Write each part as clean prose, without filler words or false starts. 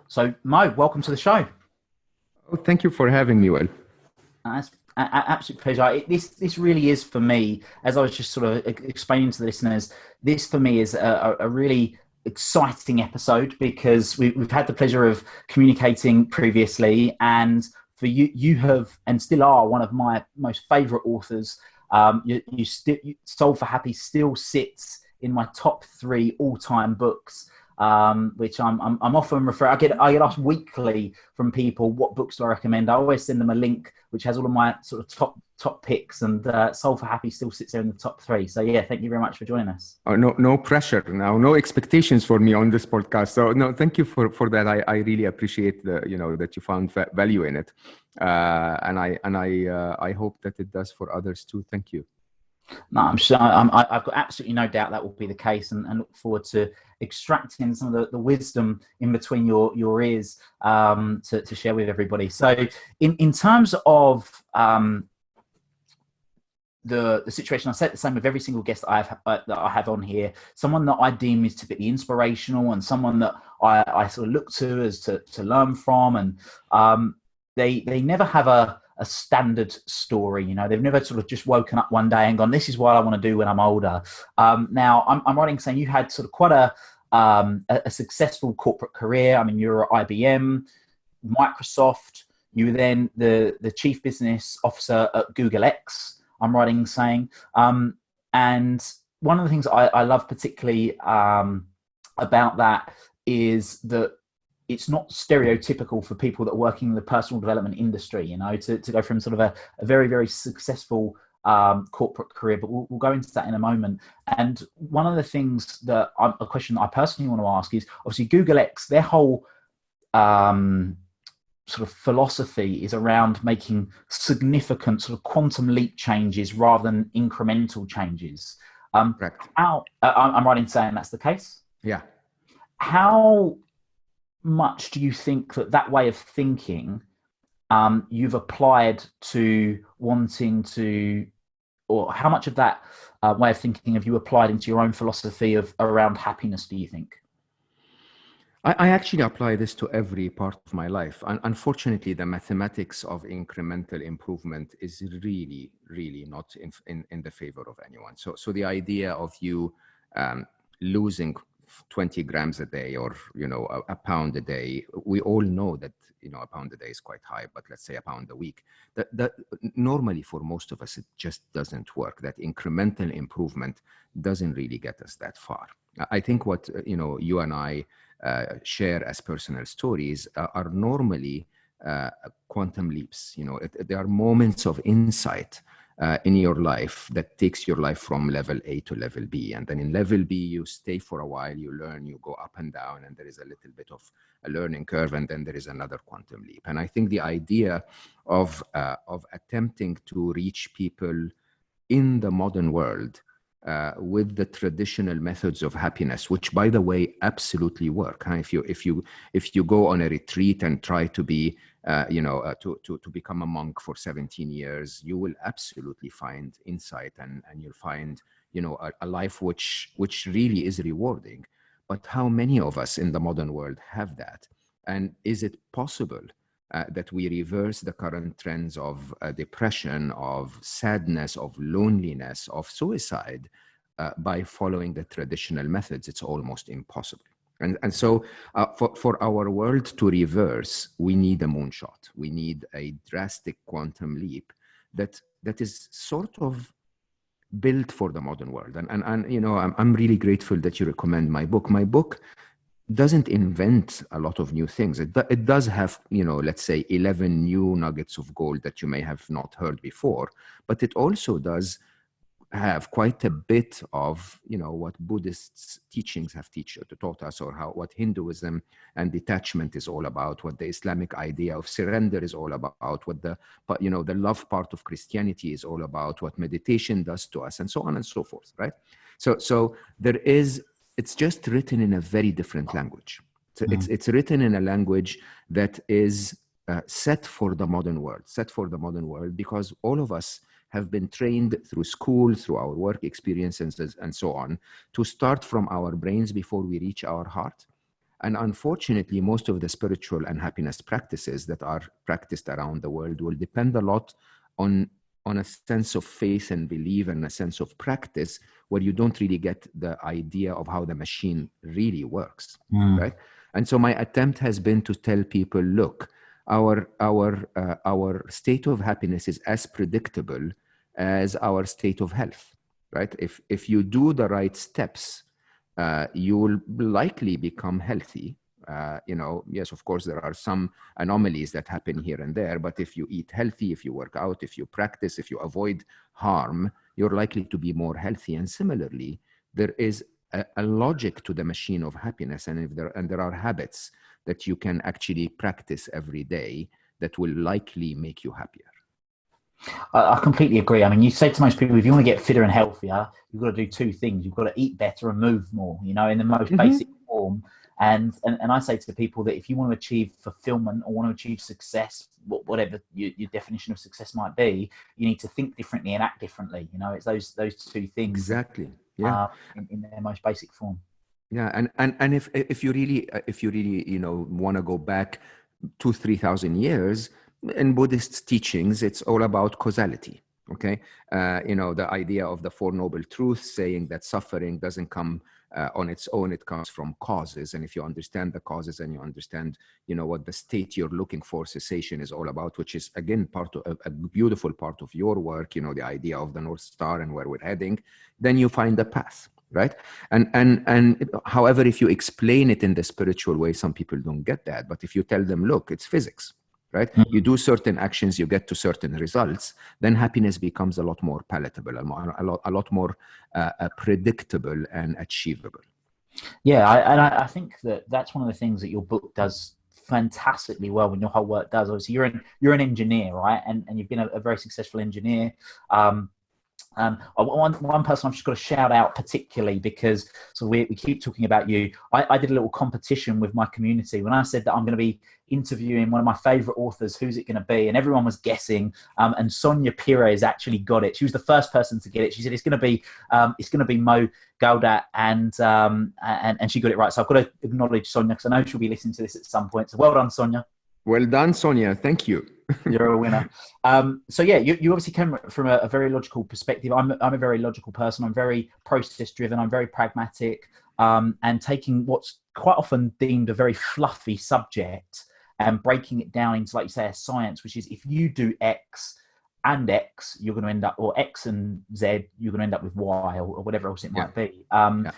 So, Mo, welcome to the show. Oh, thank you for having me, Will. It's an absolute pleasure. This really is for me, as I was just sort of explaining to the listeners, this for me is a really exciting episode because we've had the pleasure of communicating previously, and for you have and still are one of my most favourite authors. Soul for Happy still sits in my top three all-time books, which I'm often referring. I get asked weekly from people what books do I recommend. I always send them a link which has all of my sort of top picks, and Soul for Happy still sits there in the top three. So yeah, thank you very much for joining us. Oh, no pressure now, no expectations for me on this podcast. So no, thank you for that. I really appreciate that you found value in it, and I hope that it does for others too. Thank you. No, I'm sure. I've got absolutely no doubt that will be the case, and look forward to extracting some of the wisdom in between your ears to share with everybody. So, in terms of the situation, I say the same with every single guest that I have on here. Someone that I deem is typically inspirational, and someone that I sort of look to as to learn from, and they never have a standard story. They've never sort of just woken up one day and gone, this is what I want to do when I'm older. Now I'm writing saying you had sort of quite a successful corporate career. I mean, you were at IBM, Microsoft. You were then the chief business officer at Google X, I'm writing saying. And one of the things I love particularly about that is that it's not stereotypical for people that are working in the personal development industry, to go from sort of a very, very successful corporate career, but we'll go into that in a moment. And one of the things a question that I personally want to ask is, obviously Google X, their whole sort of philosophy is around making significant sort of quantum leap changes rather than incremental changes. Correct. I'm right in saying that's the case? Yeah. How much do you think that way of thinking you've applied to wanting to, or how much of that way of thinking have you applied into your own philosophy of around happiness, do you think? I actually apply this to every part of my life. Unfortunately, the mathematics of incremental improvement is really, really not in the favor of anyone. So the idea of you losing 20 grams a day, or a pound a day, we all know that a pound a day is quite high, but let's say a pound a week, that normally for most of us it just doesn't work. That incremental improvement doesn't really get us that far. I think what you and I share as personal stories are normally quantum leaps. There are moments of insight in your life that takes your life from level A to level B. And then in level B, you stay for a while, you learn, you go up and down, and there is a little bit of a learning curve, and then there is another quantum leap. And I think the idea of attempting to reach people in the modern world with the traditional methods of happiness, which, by the way, absolutely work. If you go on a retreat and try to be to become a monk for 17 years, you will absolutely find insight, and you'll find a life which really is rewarding. But how many of us in the modern world have that? And is it possible that we reverse the current trends of depression, of sadness, of loneliness, of suicide by following the traditional methods? It's almost impossible. And so for our world to reverse, we need a moonshot. We need a drastic quantum leap that is sort of built for the modern world. And I'm really grateful that you recommend my book. My book doesn't invent a lot of new things. It does have, let's say 11 new nuggets of gold that you may have not heard before, but it also does have quite a bit of, what Buddhists' teachings have taught us, or what Hinduism and detachment is all about, what the Islamic idea of surrender is all about, what the love part of Christianity is all about, what meditation does to us, and so on and so forth, right? So it's just written in a very different language. So it's written in a language that is set for the modern world, because all of us have been trained through school, through our work experiences, and so on, to start from our brains before we reach our heart. And unfortunately, most of the spiritual and happiness practices that are practiced around the world will depend a lot on a sense of faith and belief and a sense of practice, where you don't really get the idea of how the machine really works, right? And so my attempt has been to tell people, look, our state of happiness is as predictable as our state of health, right? If you do the right steps, you will likely become healthy. Yes, of course, there are some anomalies that happen here and there, but if you eat healthy, if you work out, if you practice, if you avoid harm, you're likely to be more healthy. And similarly, there is a logic to the machine of happiness, and there are habits that you can actually practice every day that will likely make you happier. I completely agree. I mean, you say to most people, if you want to get fitter and healthier, you've got to do two things. You've got to eat better and move more, in the most basic form. And I say to people that if you want to achieve fulfillment or want to achieve success, whatever your definition of success might be, you need to think differently and act differently. It's those two things. Exactly. Yeah. In their most basic form. Yeah. And if you really want to go back 2,000-3,000 years, in Buddhist teachings, it's all about causality. Okay. The idea of the Four Noble Truths, saying that suffering doesn't come on its own, it comes from causes. And if you understand the causes and you understand, what the state you're looking for, cessation, is all about, which is again part of a beautiful part of your work, the idea of the North Star and where we're heading, then you find the path. Right. And however, if you explain it in the spiritual way, some people don't get that. But if you tell them, look, it's physics, right? You do certain actions, you get to certain results, then happiness becomes a lot more palatable, a lot more predictable and achievable. Yeah. I think that's one of the things that your book does fantastically well, when your whole work does. Obviously, you're an engineer, right? And you've been a very successful engineer. One person I've just got to shout out particularly, because we keep talking about you. I did a little competition with my community when I said that I'm going to be interviewing one of my favorite authors. Who's it going to be? And everyone was guessing. And Sonia Pires actually got it. She was the first person to get it. She said it's going to be Mo Gawdat, and she got it right. So I've got to acknowledge Sonia, because I know she'll be listening to this at some point. So well done, Sonia. Well done, Sonia. Thank you. You're a winner. So yeah, you obviously came from a very logical perspective. I'm a very logical person. I'm very process driven. I'm very pragmatic, and taking what's quite often deemed a very fluffy subject and breaking it down into, like you say, a science, which is if you do X and X, you're going to end up, or X and Z, you're going to end up with Y, or whatever else it might be. And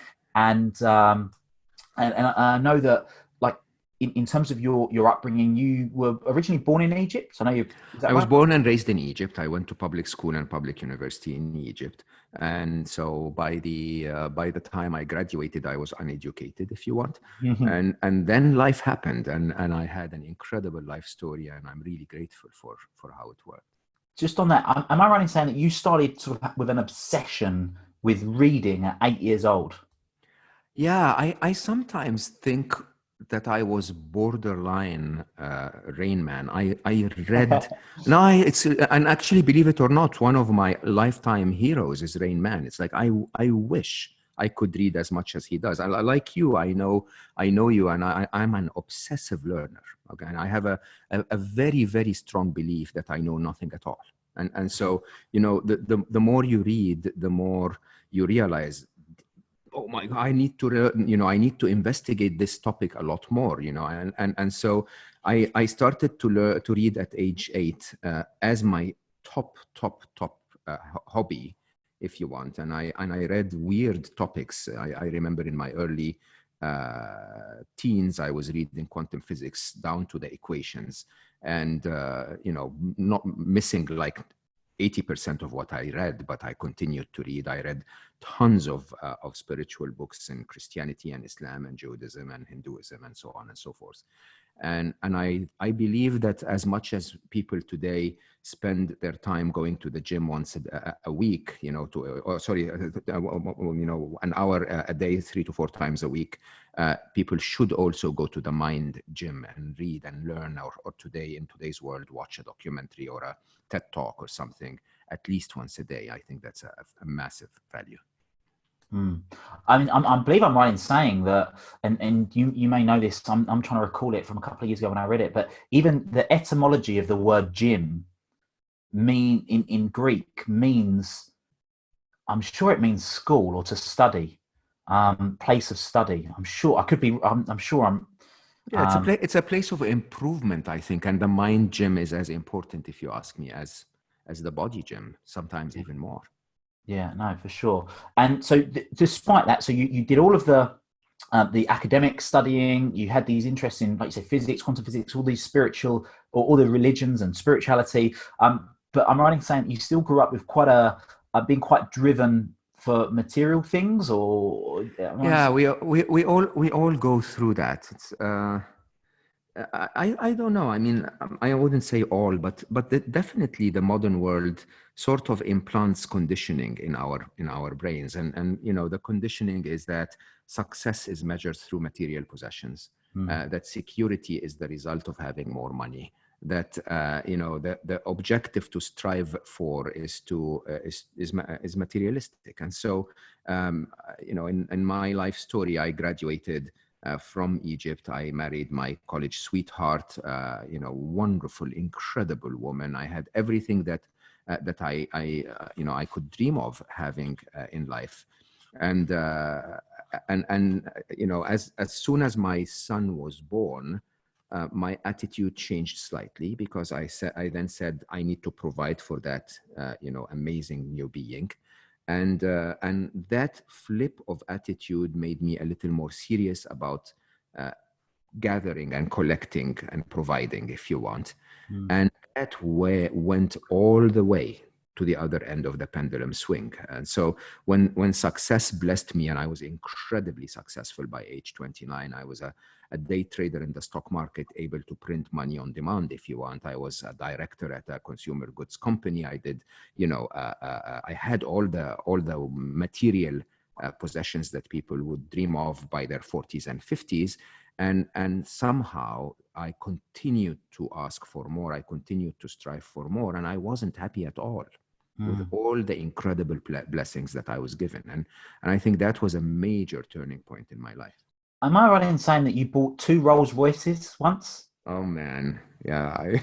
I know that, like, in terms of your upbringing, you were originally born in Egypt. So I know I was born and raised in Egypt. I went to public school and public university in Egypt, and so by the time I graduated, I was uneducated, if you want. And then life happened, and I had an incredible life story, and I'm really grateful for how it worked. Just on that, am I right in saying that you started sort of with an obsession with reading at 8 years old? Yeah, I sometimes think that I was borderline Rain Man. I read and actually, believe it or not, one of my lifetime heroes is Rain Man. It's like I wish I could read as much as he does. I like you. I know you, and I'm an obsessive learner. Okay, and I have a very, very strong belief that I know nothing at all. And so the more you read, the more you realize, oh my God, I need to investigate this topic a lot more, and so I started to read at age 8 as my top hobby, if you want. And I read weird topics. I remember in my early teens, I was reading quantum physics down to the equations, and not missing like 80% of what I read, but I continued to read. I read tons of spiritual books in Christianity and Islam and Judaism and Hinduism and so on and so forth. And I believe that as much as people today spend their time going to the gym once a week, an hour a day, 3 to 4 times a week, people should also go to the mind gym and read and learn, or today, in today's world, watch a documentary or a TED Talk or something at least once a day. I think that's a massive value. Mm. I mean, I believe I'm right in saying that, and you may know this. I'm trying to recall it from a couple of years ago when I read it, but even the etymology of the word gym in Greek means, I'm sure it means school or to study, place of study. I'm sure I could be. I'm sure I'm. Yeah, it's a place of improvement, I think, and the mind gym is as important, if you ask me, as the body gym, sometimes even more. Yeah, no, for sure. And so, despite that, so you did all of the academic studying. You had these interests in, like you say, physics, quantum physics, all these spiritual, or all the religions and spirituality. But I'm right in saying you still grew up with quite being quite driven for material things, or Yeah, we all go through that. It's I don't know. I mean, I wouldn't say all, but definitely the modern world sort of implants conditioning in our brains, and you know the conditioning is that success is measured through material possessions, that security is the result of having more money, that you know the objective to strive for is to is materialistic, and so you know in my life story, I graduated from Egypt. I married my college sweetheart, you know, wonderful, incredible woman. I had everything that you know I could dream of having in life, and you know as soon as my son was born, my attitude changed slightly because I then said I need to provide for that you know amazing new being. And that flip of attitude made me a little more serious about uh, gathering and collecting and providing, if you want. And that way went all the way to the other end of the pendulum swing. And so when success blessed me, and I was incredibly successful by age 29, I was a day trader in the stock market, able to print money on demand, if you want. I was a director at a consumer goods company. I did, you know, I had all the material possessions that people would dream of by their 40s and 50s. And somehow I continued to ask for more. I continued to strive for more. And I wasn't happy at all with all the incredible blessings that I was given. And I think that was a major turning point in my life. am I right in saying that you bought two Rolls Royces once? Oh man, yeah,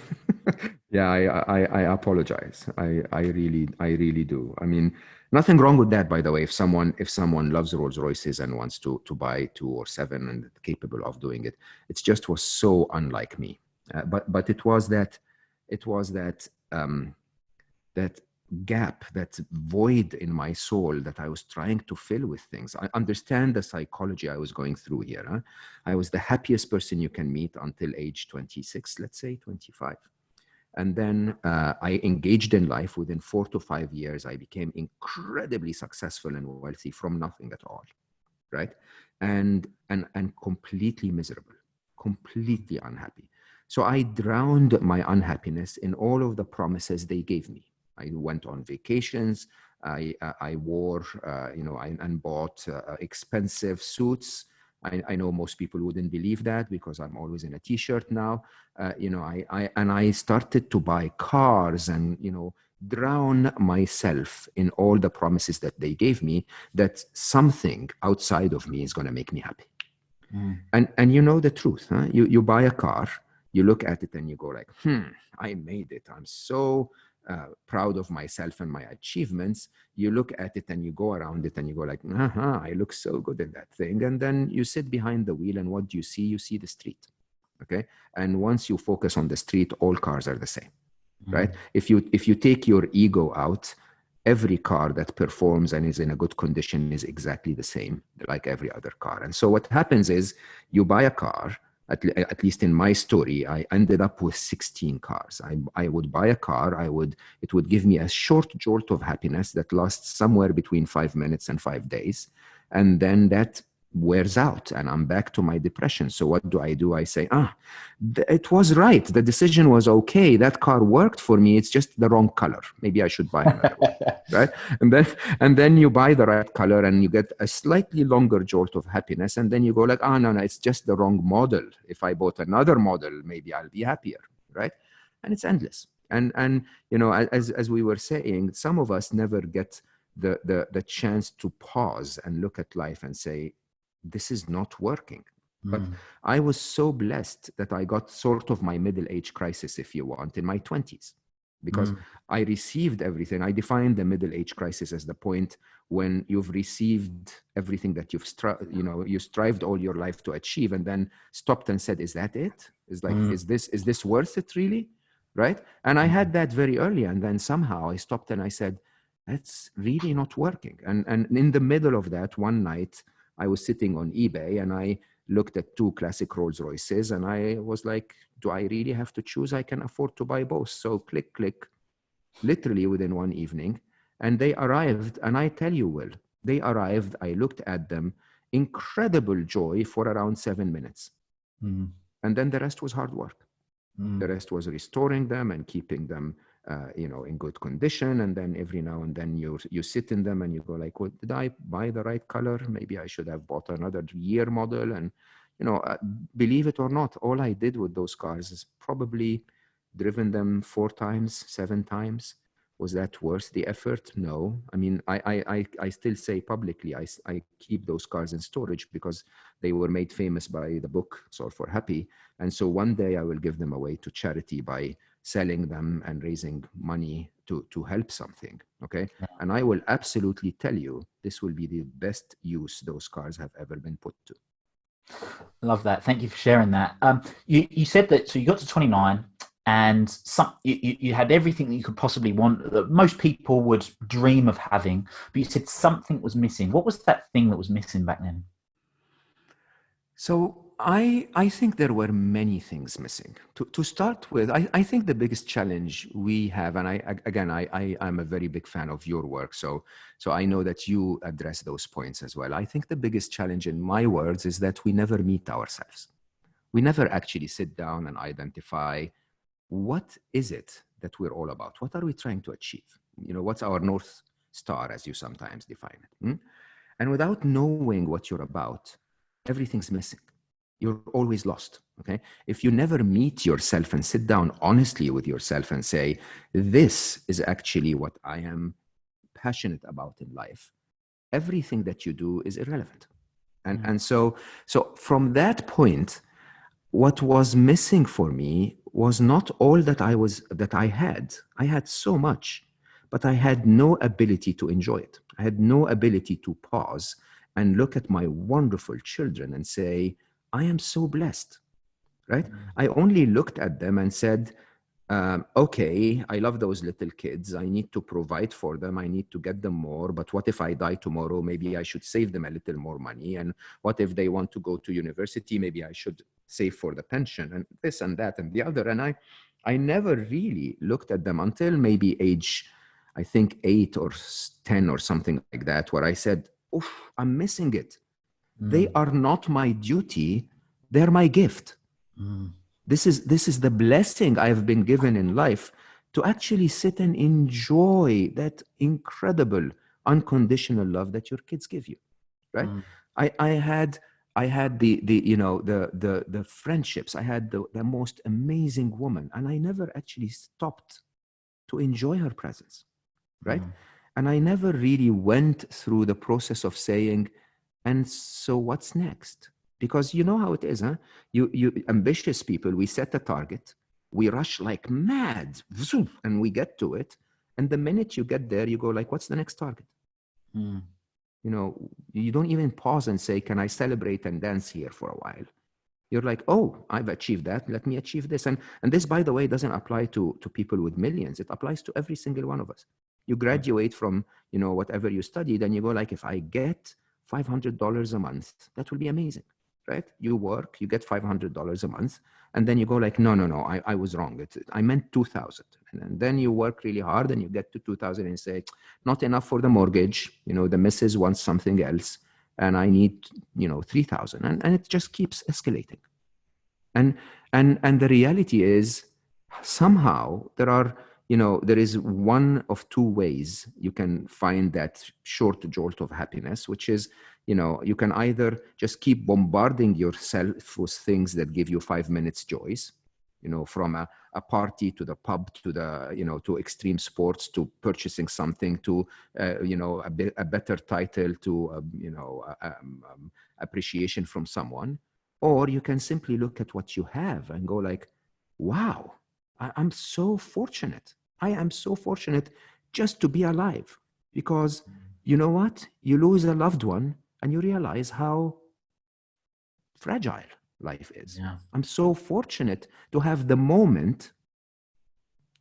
yeah, I apologize. I really do. I mean, nothing wrong with that, by the way. If someone loves Rolls Royces and wants to buy two or seven and capable of doing it, it just was so unlike me. But it was that gap, that void in my soul that I was trying to fill with things. I understand the psychology I was going through here. Huh? I was the happiest person you can meet until age 26, let's say 25. And then I engaged in life. Within 4 to 5 years, I became incredibly successful and wealthy from nothing at all, right? And completely miserable, completely unhappy. So I drowned my unhappiness in all of the promises they gave me. I went on vacations. I wore, you know, and bought expensive suits. I know most people wouldn't believe that because I'm always in a t-shirt now. You know, I started to buy cars and, you know, drown myself in all the promises that they gave me that something outside of me is going to make me happy. And you know the truth, huh? You buy a car, you look at it and you go like, I made it. I'm so proud of myself and my achievements. You look at it and you go around it and you go like, I look so good in that thing. And then you sit behind the wheel and what do you see? You see the street. Okay. And once you focus on the street, all cars are the same, right? If you take your ego out, every car that performs and is in a good condition is exactly the same, like every other car. And so what happens is you buy a car, at least in my story, I ended up with 16 cars. I would buy a car, it would give me a short jolt of happiness that lasts somewhere between 5 minutes and 5 days. And then that wears out and I'm back to my depression. So what do? I say, it was right. The decision was okay. That car worked for me. It's just the wrong color. Maybe I should buy another one, right? And then you buy the right color and you get a slightly longer jolt of happiness. And then you go like, no, it's just the wrong model. If I bought another model, maybe I'll be happier, right? And it's endless. And you know, as we were saying, some of us never get the chance to pause and look at life and say, this is not working. But I was so blessed that I got sort of my middle age crisis, if you want, in my 20s, because I received everything. I defined the middle age crisis as the point when you've received everything that you strived all your life to achieve, and then stopped and said, is that it? Is this worth it really? Right? And I had that very early, and then somehow I stopped and I said, that's really not working. And in the middle of that, one night I was sitting on eBay and I looked at 2 classic Rolls Royces, and I was like, do I really have to choose? I can afford to buy both. So click, literally within one evening. And they arrived, and I tell you, Will, they arrived, I looked at them, incredible joy for around 7 minutes. And then the rest was hard work. The rest was restoring them and keeping them in good condition. And then every now and then you sit in them and you go like, well, did I buy the right color? Maybe I should have bought another year model. And, believe it or not, all I did with those cars is probably driven them 4 times, 7 times. Was that worth the effort? No. I mean, I still say publicly, I keep those cars in storage because they were made famous by the book, Solve for Happy. And so one day I will give them away to charity by selling them and raising money to help something, okay? Yeah. And I will absolutely tell you, this will be the best use those cars have ever been put to. Love that. Thank you for sharing that. You said that, so you got to 29 and you had everything that you could possibly want, that most people would dream of having, but you said something was missing. What was that thing that was missing back then? So I think there were many things missing. To start with, I think the biggest challenge we have, and I'm a very big fan of your work, so I know that you address those points as well. I think the biggest challenge, in my words, is that we never meet ourselves. We never actually sit down and identify, what is it that we're all about? What are we trying to achieve? What's our North Star, as you sometimes define it? And without knowing what you're about, everything's missing. You're always lost, okay? If you never meet yourself and sit down honestly with yourself and say, this is actually what I am passionate about in life, everything that you do is irrelevant. And so from that point, what was missing for me was not all that I had. I had so much, but I had no ability to enjoy it. I had no ability to pause and look at my wonderful children and say, I am so blessed, right? I only looked at them and said, okay, I love those little kids. I need to provide for them. I need to get them more. But what if I die tomorrow? Maybe I should save them a little more money. And what if they want to go to university? Maybe I should save for the pension, and this and that and the other. And I never really looked at them until maybe age, I think 8 or 10 or something like that, where I said, oof, I'm missing it. They are not my duty. They're my gift. This is the blessing I've been given in life, to actually sit and enjoy that incredible unconditional love that your kids give you, right? I had the friendships. I had the most amazing woman, and I never actually stopped to enjoy her presence, right? And I never really went through the process of saying, and so what's next? Because you know how it is, huh? You ambitious people, we set a target, we rush like mad, and we get to it. And the minute you get there, you go like, what's the next target? You don't even pause and say, can I celebrate and dance here for a while? You're like, oh, I've achieved that. Let me achieve this. And this, by the way, doesn't apply to people with millions. It applies to every single one of us. You graduate from, whatever you studied, and you go like, if I get $500 a month, that will be amazing, right? You work, you get $500 a month, and then you go like, no, I was wrong. I meant 2,000. And then you work really hard and you get to 2,000 and say, not enough for the mortgage. The missus wants something else, and I need, 3,000. And it just keeps escalating. And the reality is, somehow there is one of two ways you can find that short jolt of happiness, which is, you can either just keep bombarding yourself with things that give you 5 minutes joys, from a party to the pub to the, to extreme sports, to purchasing something, to, a better title, to, appreciation from someone. Or you can simply look at what you have and go like, wow, I'm so fortunate. I am so fortunate just to be alive. Because you know what? You lose a loved one and you realize how fragile life is. Yeah. I'm so fortunate to have the moment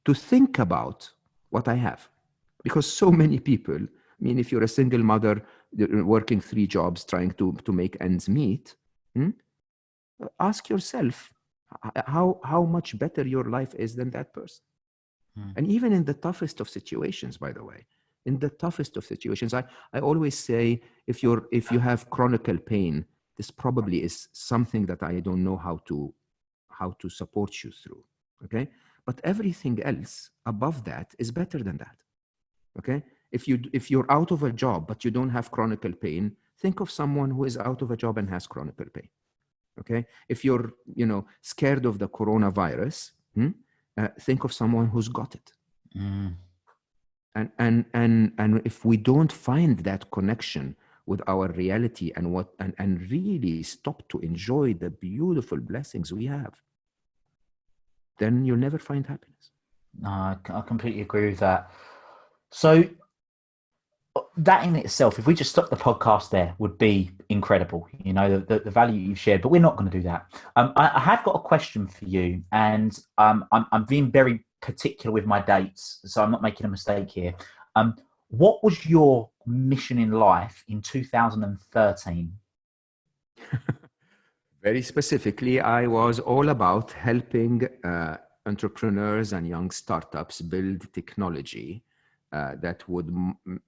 to think about what I have. Because so many people, I mean, if you're a single mother working 3 jobs trying to make ends meet, ask yourself how much better your life is than that person. And even in the toughest of situations, by the way, in the toughest of situations, I always say, if you have chronic pain, this probably is something that I don't know how to support you through. Okay. But everything else above that is better than that. Okay. If you're out of a job, but you don't have chronic pain, think of someone who is out of a job and has chronic pain. Okay. If you're, scared of the coronavirus, think of someone who's got it. And if we don't find that connection with our reality and really stop to enjoy the beautiful blessings we have, then you'll never find happiness. No, I completely agree with that. So that in itself, if we just stop the podcast there, would be incredible. The value you've shared, but we're not going to do that. I have got a question for you, and I'm being very particular with my dates, so I'm not making a mistake here. What was your mission in life in 2013? Very specifically, I was all about helping entrepreneurs and young startups build technology that would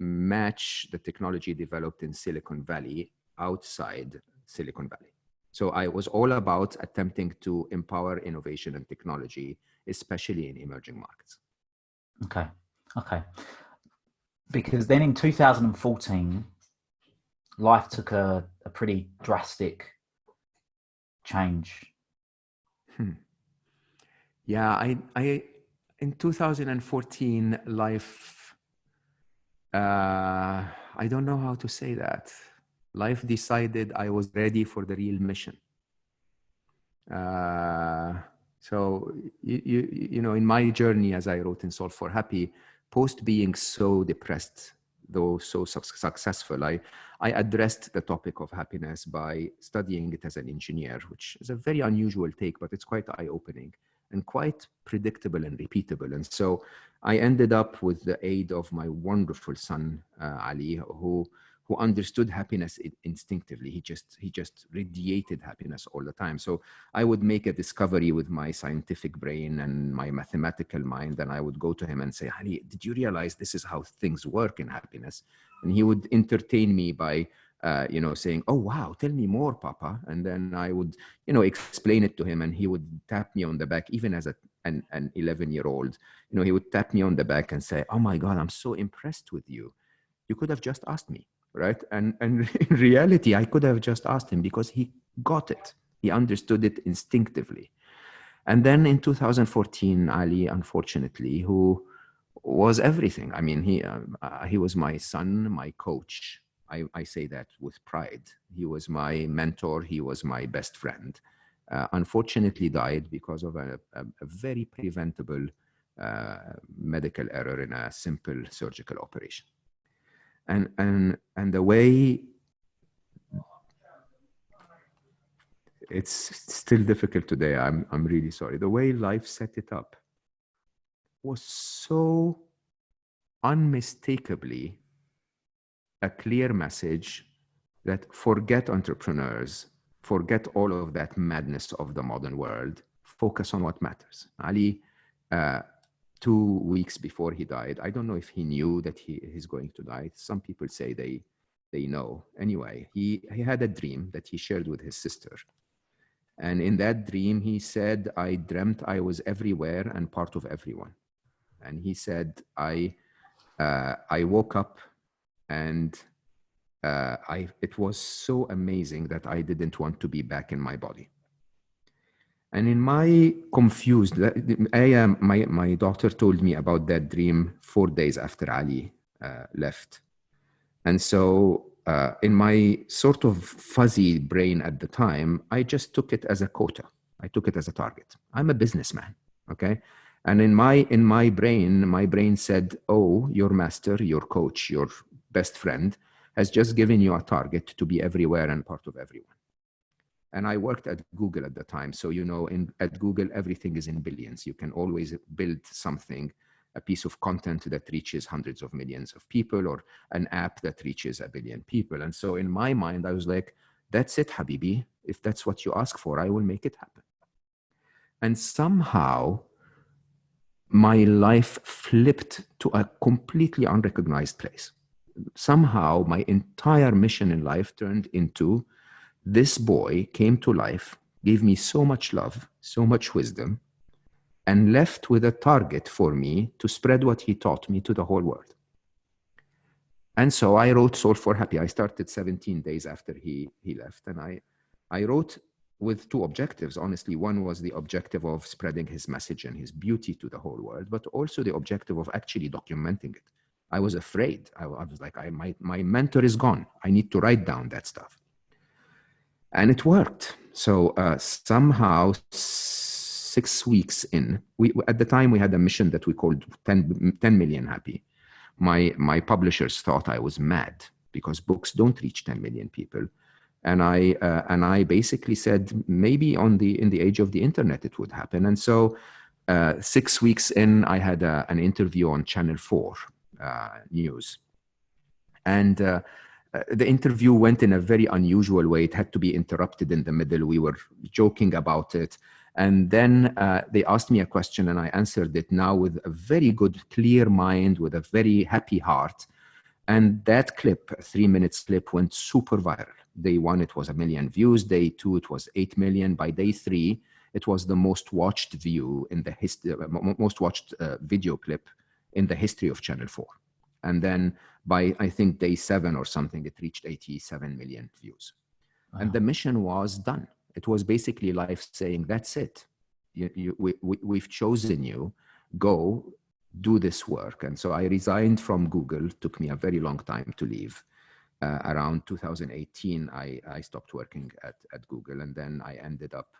match the technology developed in Silicon Valley outside Silicon Valley. So I was all about attempting to empower innovation and technology, especially in emerging markets. Okay. Because then in 2014, life took a pretty drastic change. Yeah, I in 2014, life, I don't know how to say that. Life decided I was ready for the real mission. So, in my journey, as I wrote in Solve for Happy, post being so depressed, though so successful, I addressed the topic of happiness by studying it as an engineer, which is a very unusual take, but it's quite eye-opening and quite predictable and repeatable. And so I ended up with the aid of my wonderful son, Ali, who understood happiness instinctively. He just radiated happiness all the time. So I would make a discovery with my scientific brain and my mathematical mind, and I would go to him and say, "Honey, did you realize this is how things work in happiness?" And he would entertain me by, saying, "Oh, wow, tell me more, Papa." And then I would, explain it to him, and he would tap me on the back, even as an 11-year-old. He would tap me on the back and say, "Oh my God, I'm so impressed with you. You could have just asked me." Right. And in reality, I could have just asked him because he got it. He understood it instinctively. And then in 2014, Ali, unfortunately, who was everything. I mean, he was my son, my coach. I say that with pride. He was my mentor. He was my best friend. Unfortunately died because of a very preventable medical error in a simple surgical operation. And the way, it's still difficult today, I'm really sorry. The way life set it up was so unmistakably a clear message that forget entrepreneurs, forget all of that madness of the modern world, focus on what matters. Ali, 2 weeks before he died, I don't know if he knew that he's going to die. Some people say they know. Anyway, he had a dream that he shared with his sister. And in that dream, he said, "I dreamt I was everywhere and part of everyone." And he said, I woke up and it was so amazing that I didn't want to be back in my body. And in my confused, my doctor told me about that dream 4 days after Ali left. And so in my sort of fuzzy brain at the time, I just took it as a quota. I took it as a target. I'm a businessman, okay? And in my brain said, oh, your master, your coach, your best friend has just given you a target to be everywhere and part of everyone. And I worked at Google at the time. So, at Google, everything is in billions. You can always build something, a piece of content that reaches hundreds of millions of people, or an app that reaches 1 billion people. And so in my mind, I was like, that's it, Habibi. If that's what you ask for, I will make it happen. And somehow my life flipped to a completely unrecognized place. Somehow my entire mission in life turned into, this boy came to life, gave me so much love, so much wisdom, and left with a target for me to spread what he taught me to the whole world. And so I wrote Soul for Happy. I started 17 days after he left. And I wrote with two objectives. Honestly, one was the objective of spreading his message and his beauty to the whole world, but also the objective of actually documenting it. I was afraid. I was like, my mentor is gone. I need to write down that stuff. And it worked. So somehow 6 weeks in, at the time we had a mission that we called 10 million happy. My publishers thought I was mad because books don't reach 10 million people. And I basically said, maybe in the age of the internet, it would happen. And so 6 weeks in, I had an interview on Channel 4 News. And the interview went in a very unusual way. It had to be interrupted in the middle. We were joking about it. And then they asked me a question and I answered it now with a very good, clear mind, with a very happy heart. And that clip, a 3-minute clip, went super viral. Day 1, it was 1 million views. Day 2, it was 8 million. By day 3, it was the most watched view in the history, most watched video clip in the history of Channel 4. And then by, I think, day 7 or something, it reached 87 million views. Wow. And the mission was done. It was basically life saying, that's it. We've chosen you. Go do this work. And so I resigned from Google. It took me a very long time to leave. Around 2018, I stopped working at Google. And then I ended up,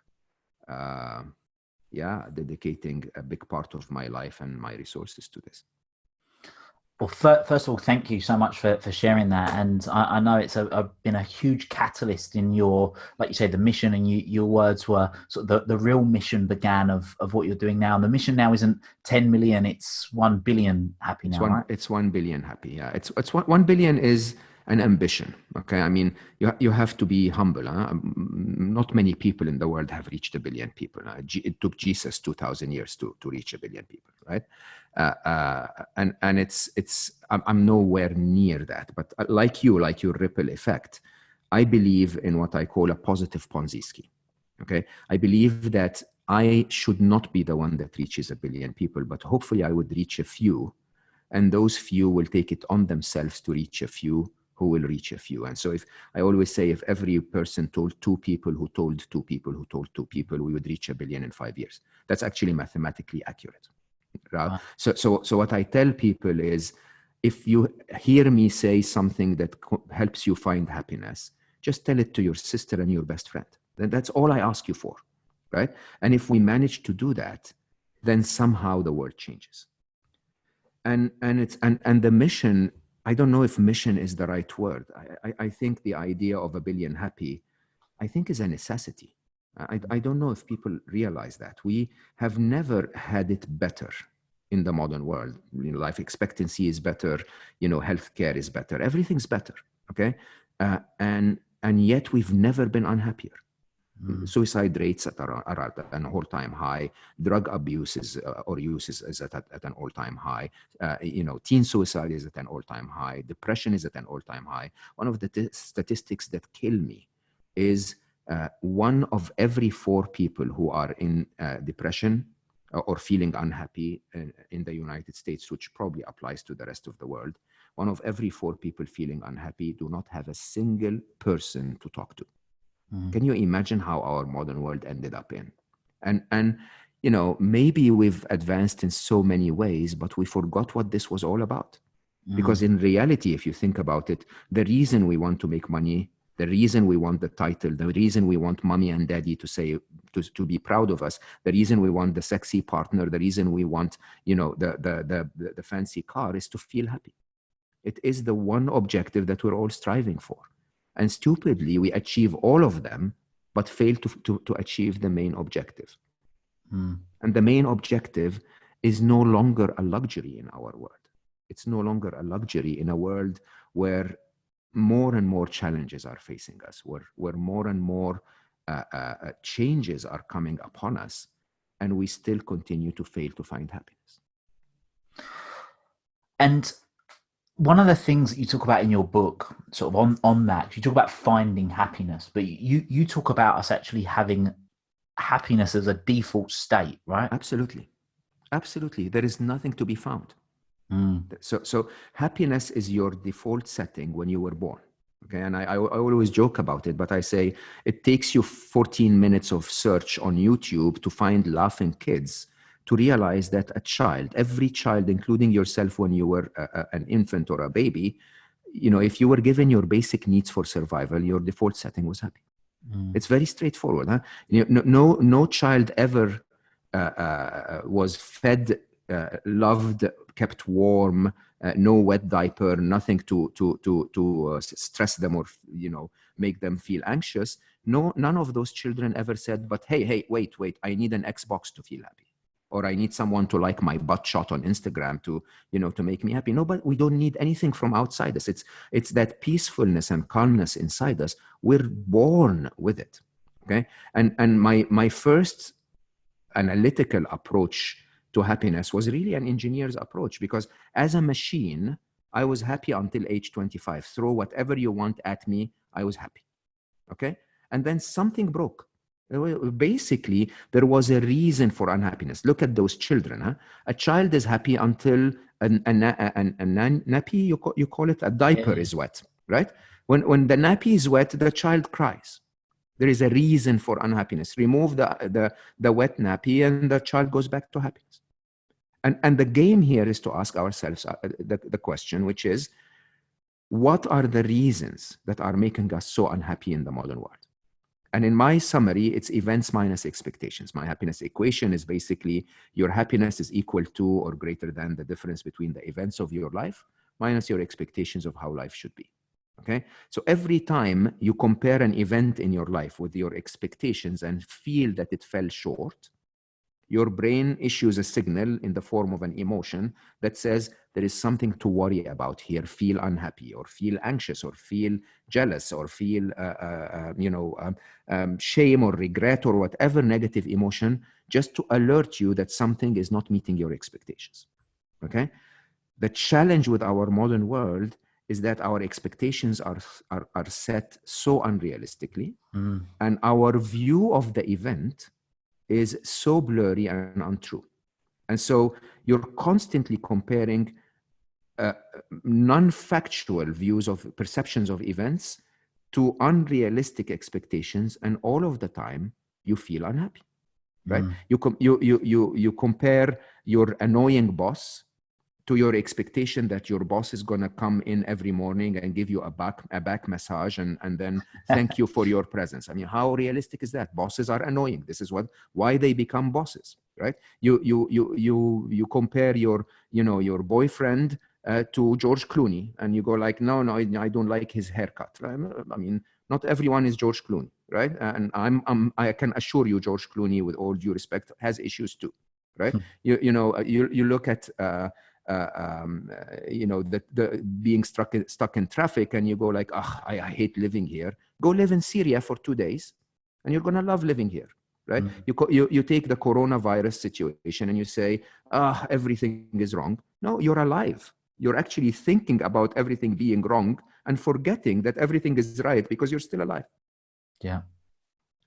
dedicating a big part of my life and my resources to this. Well, first of all, thank you so much for sharing that. And I know it's been a huge catalyst in your, like you said, the mission, and your words were sort of the real mission began of what you're doing now. And the mission now isn't 10 million, it's 1 billion happy now, right? It's 1 billion happy. Yeah, it's 1 billion is an ambition. Okay. I mean, you have to be humble. Huh? Not many people in the world have reached 1 billion people. It took Jesus 2,000 years to reach 1 billion people, right? And I'm nowhere near that. But like your ripple effect, I believe in what I call a positive Ponzi scheme. Okay. I believe that I should not be the one that reaches 1 billion people, but hopefully I would reach a few, and those few will take it on themselves to reach a few who will reach a few. And so I always say, if every person told 2 people who told 2 people who told 2 people, we would reach 1 billion in 5 years. That's actually mathematically accurate. Right? Wow. So what I tell people is, if you hear me say something that helps you find happiness, just tell it to your sister and your best friend. Then that's all I ask you for, right? And if we manage to do that, then somehow the world changes. And the mission, I don't know if mission is the right word. I think the idea of 1 billion happy, I think, is a necessity. I don't know if people realize that. We have never had it better in the modern world. Life expectancy is better, healthcare is better, everything's better, okay? And yet we've never been unhappier. Suicide rates are at an all-time high. Drug abuse or use is at an all-time high. Teen suicide is at an all-time high. Depression is at an all-time high. One of the statistics that kill me is 1 of every 4 people who are in depression or feeling unhappy in the United States, which probably applies to the rest of the world. 1 of every 4 people feeling unhappy do not have a single person to talk to. Can you imagine how our modern world ended up in? And you know, maybe we've advanced in so many ways, but we forgot what this was all about. Because in reality, if you think about it, the reason we want to make money, the reason we want the title, the reason we want mommy and daddy to say, to be proud of us, the reason we want the sexy partner, the reason we want, you know, the fancy car is to feel happy. It is the one objective that we're all striving for. And stupidly, we achieve all of them, but fail to achieve the main objective. And the main objective is no longer a luxury in our world. It's no longer a luxury in a world where more and more challenges are facing us, where more and more changes are coming upon us, and we still continue to fail to find happiness. And one of the things that you talk about in your book, sort of on that, you talk about finding happiness, but you talk about us actually having happiness as a default state, right? Absolutely. Absolutely. There is nothing to be found. So happiness is your default setting when you were born. Okay. And I always joke about it, but I say it takes you 14 minutes of search on YouTube to find laughing kids, to realize that a child, every child, including yourself when you were an infant or a baby, you know, if you were given your basic needs for survival, your default setting was happy. It's very straightforward. Huh? No child ever was fed, loved, kept warm, no wet diaper, nothing to stress them or, you know, make them feel anxious. No, none of those children ever said, but hey, wait, I need an Xbox to feel happy, or I need someone to like my butt shot on Instagram to, you know, to make me happy. No, but we don't need anything from outside us. It's that peacefulness and calmness inside us. We're born with it. Okay. And my first analytical approach to happiness was really an engineer's approach, because as a machine, I was happy until age 25. Throw whatever you want at me, I was happy. Okay. And then something broke. Basically, there was a reason for unhappiness. Look at those children. Huh? A child is happy until a nappy, you call it, a diaper is wet, right? When the nappy is wet, the child cries. There is a reason for unhappiness. Remove the wet nappy and the child goes back to happiness. And the game here is to ask ourselves the question, which is, what are the reasons that are making us so unhappy in the modern world? And in my summary, it's events minus expectations. My happiness equation is basically your happiness is equal to or greater than the difference between the events of your life minus your expectations of how life should be. Okay. So every time you compare an event in your life with your expectations and feel that it fell short, your brain issues a signal in the form of an emotion that says there is something to worry about here, feel unhappy or feel anxious or feel jealous or feel shame or regret or whatever negative emotion, just to alert you that something is not meeting your expectations. Okay. The challenge with our modern world is that our expectations are set so unrealistically, and our view of the event is so blurry and untrue. And so you're constantly comparing non-factual views of perceptions of events to unrealistic expectations, and all of the time you feel unhappy, right? You compare your annoying boss to your expectation that your boss is going to come in every morning and give you a back massage and then thank you for your presence. I mean, how realistic is that? Bosses are annoying. This is why they become bosses, right? You compare your boyfriend to George Clooney, and you go like, no, I don't like his haircut. I mean, not everyone is George Clooney, right? And I can assure you, George Clooney, with all due respect, has issues too, right? You look at the being stuck in traffic, and you go like, I hate living here. Go live in Syria for 2 days, and you're gonna love living here, right? You take the coronavirus situation and you say, everything is wrong. No, you're alive. You're actually thinking about everything being wrong and forgetting that everything is right because you're still alive. Yeah.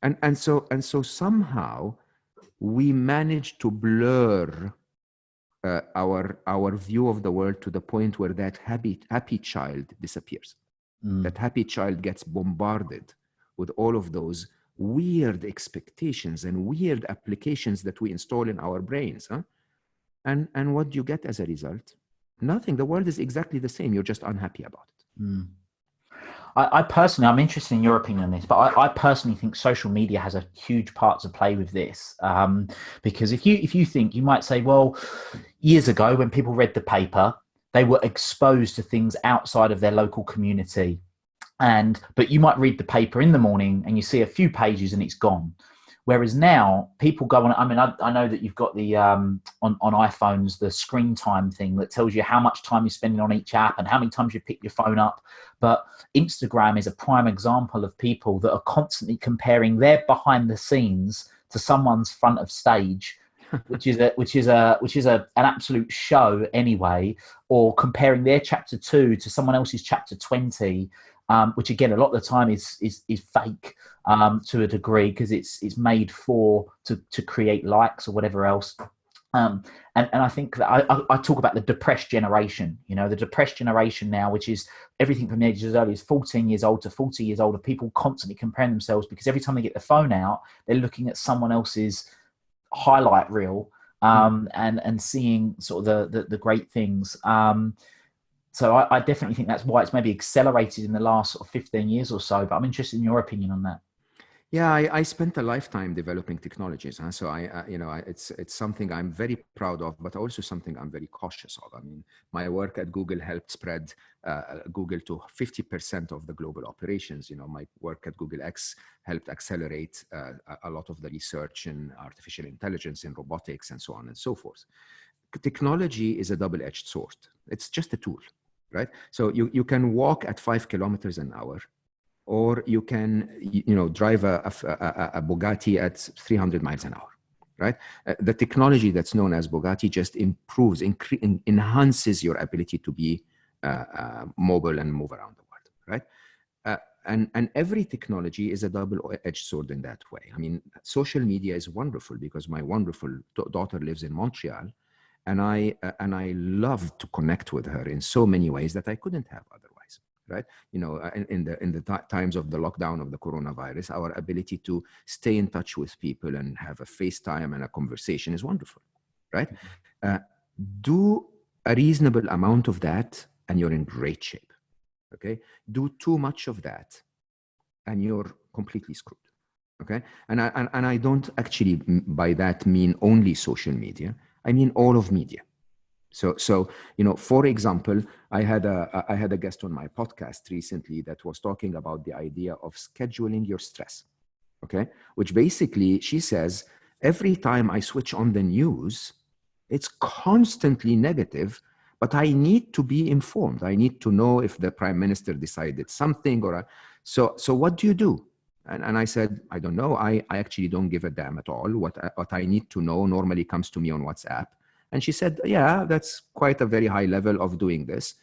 And so somehow we manage to blur our view of the world to the point where that happy child disappears. That happy child gets bombarded with all of those weird expectations and weird applications that we install in our brains. Huh? And what do you get as a result? Nothing. The world is exactly the same. You're just unhappy about it. Mm. I personally, I'm interested in your opinion on this, but I personally think social media has a huge part to play with this. Because if you think, you might say, well, years ago when people read the paper, they were exposed to things outside of their local community. But you might read the paper in the morning and you see a few pages and it's gone. Whereas now people go on, I mean, I know that you've got the, on iPhones, the screen time thing that tells you how much time you're spending on each app and how many times you pick your phone up. But Instagram is a prime example of people that are constantly comparing their behind the scenes to someone's front of stage, which is an absolute show anyway, or comparing their chapter 2 to someone else's chapter 20. Which again, a lot of the time is fake to a degree, because it's made to create likes or whatever else. And I think that I talk about the depressed generation, the depressed generation now, which is everything from the ages as early as 14 years old to 40 years old, of people constantly comparing themselves, because every time they get the phone out, they're looking at someone else's highlight reel and seeing sort of the great things. So I definitely think that's why it's maybe accelerated in the last sort of 15 years or so. But I'm interested in your opinion on that. Yeah, I spent a lifetime developing technologies, huh? So it's something I'm very proud of, but also something I'm very cautious of. I mean, my work at Google helped spread Google to 50% of the global operations. My work at Google X helped accelerate a lot of the research in artificial intelligence, in robotics, and so on and so forth. Technology is a double-edged sword. It's just a tool, right? So you can walk at 5 kilometers an hour, or you can, drive a Bugatti at 300 miles an hour, right? The technology that's known as Bugatti just improves, enhances your ability to be mobile and move around the world, right? And every technology is a double-edged sword in that way. I mean, social media is wonderful because my wonderful daughter lives in Montreal, and I love to connect with her in so many ways that I couldn't have otherwise, right? In the times of the lockdown of the coronavirus, our ability to stay in touch with people and have a FaceTime and a conversation is wonderful, right? Do a reasonable amount of that and you're in great shape, okay? Do too much of that and you're completely screwed, okay? And I don't actually by that mean only social media. I mean all of media. So for example, I had a guest on my podcast recently that was talking about the idea of scheduling your stress, okay? Which basically, she says, every time I switch on the news, it's constantly negative, but I need to be informed. I need to know if the prime minister decided something so what do you do? And I said, I don't know. I actually don't give a damn at all. What I need to know normally comes to me on WhatsApp. And she said, yeah, that's quite a very high level of doing this.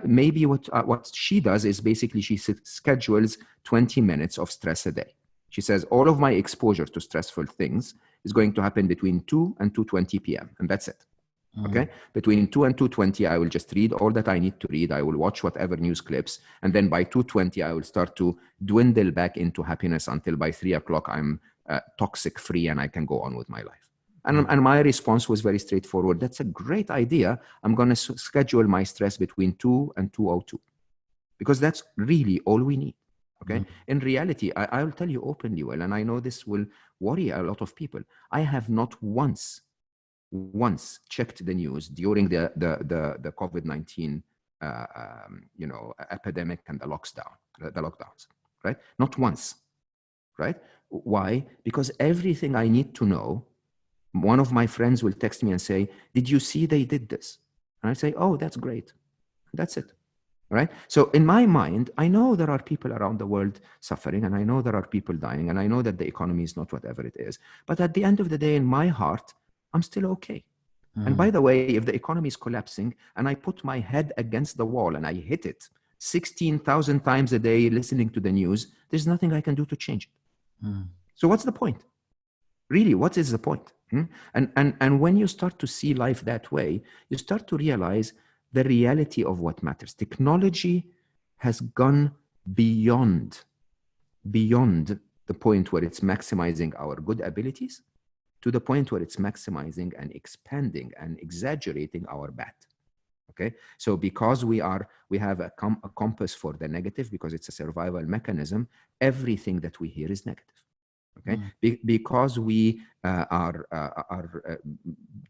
Maybe what she does is basically she schedules 20 minutes of stress a day. She says, all of my exposure to stressful things is going to happen between 2 and 2:20 p.m. And that's it. Okay. Between 2 and 2:20, I will just read all that I need to read. I will watch whatever news clips. And then by 2:20, I will start to dwindle back into happiness until by 3 o'clock, I'm toxic free and I can go on with my life. And my response was very straightforward. That's a great idea. I'm going to schedule my stress between 2 and 2:02, because that's really all we need. Okay. In reality, I'll tell you openly, well, and I know this will worry a lot of people. I have not once checked the news during the COVID-19 epidemic and the lockdowns, right? Not once, right? Why? Because everything I need to know, one of my friends will text me and say, did you see they did this? And I say, oh, that's great. That's it. Right? So in my mind, I know there are people around the world suffering, and I know there are people dying, and I know that the economy is not whatever it is. But at the end of the day, in my heart, I'm still okay. And by the way, if the economy is collapsing and I put my head against the wall and I hit it 16,000 times a day listening to the news, there's nothing I can do to change it. So what's the point? Really, what is the point? And when you start to see life that way, you start to realize the reality of what matters. Technology has gone beyond the point where it's maximizing our good abilities to the point where it's maximizing and expanding and exaggerating our bad. Okay, so because we have a compass for the negative, because it's a survival mechanism, everything that we hear is negative. Okay, because we are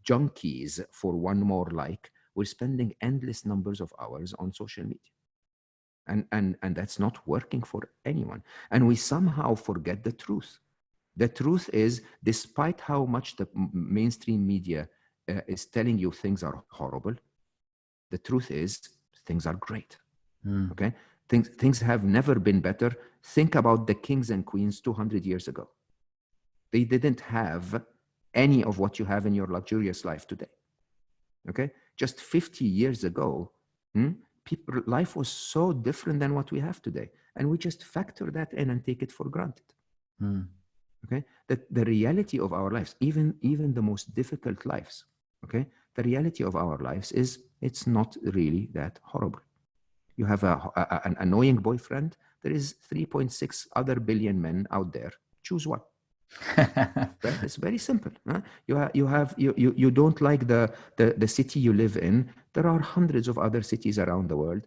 junkies for one more like, we're spending endless numbers of hours on social media, and that's not working for anyone. And we somehow forget the truth. The truth is, despite how much the mainstream media is telling you things are horrible, the truth is things are great. Okay, things have never been better. Think about the kings and queens 200 years ago. They didn't have any of what you have in your luxurious life today. Okay, just 50 years ago, life was so different than what we have today, and we just factor that in and take it for granted. Okay, that the reality of our lives, even the most difficult lives, okay, the reality of our lives is it's not really that horrible. You have an annoying boyfriend. There is 3.6 other billion men out there. Choose one. Right? It's very simple. Huh? You don't like the city you live in. There are hundreds of other cities around the world.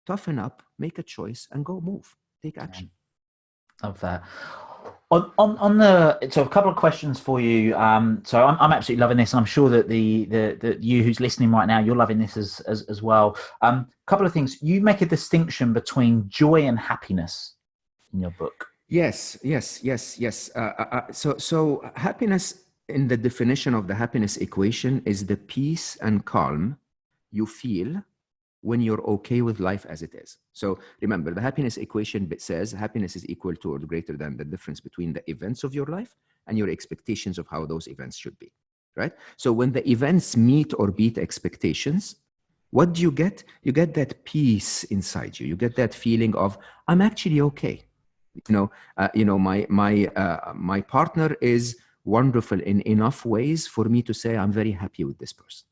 Toughen up, make a choice, and go move. Take action. Love that. So a couple of questions for you. So I'm absolutely loving this, and I'm sure that the you who's listening right now, you're loving this as well. Couple of things. You make a distinction between joy and happiness in your book. Yes. So happiness, in the definition of the happiness equation, is the peace and calm you feel when you're okay with life as it is. So remember, the happiness equation says happiness is equal to or greater than the difference between the events of your life and your expectations of how those events should be, right? So when the events meet or beat expectations, what do you get? You get that peace inside you. You get that feeling of, I'm actually okay. My partner is wonderful in enough ways for me to say I'm very happy with this person.